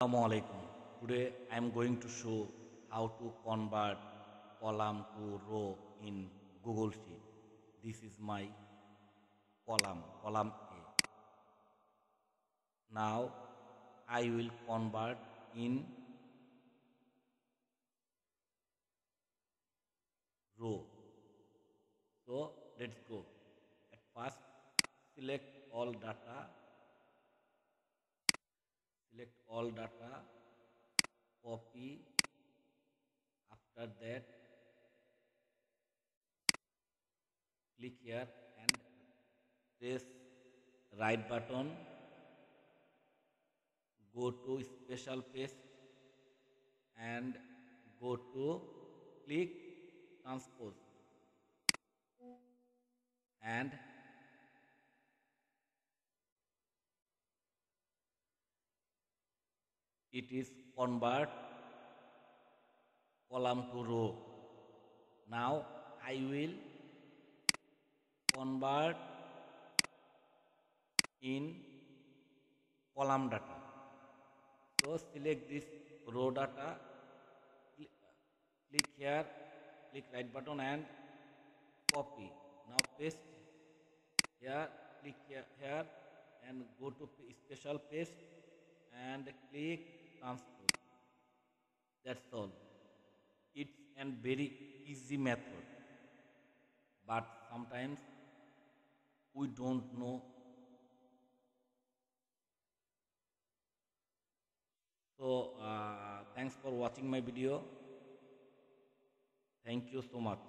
Assalamu alaikum. Today I am going to show how to convert column to row in Google Sheet. This is my column A. Now I will convert in row. So let's go. At first select all data, copy. After that click here and press right button, go to special page and go to click transpose and it is convert column to row. Now I will convert in column data. So select this row data, click here, click right button and copy. Now paste here, click here and go to special paste and click transpose. That's all. It's a very easy method, but sometimes we don't know. So thanks for watching my video. Thank you so much.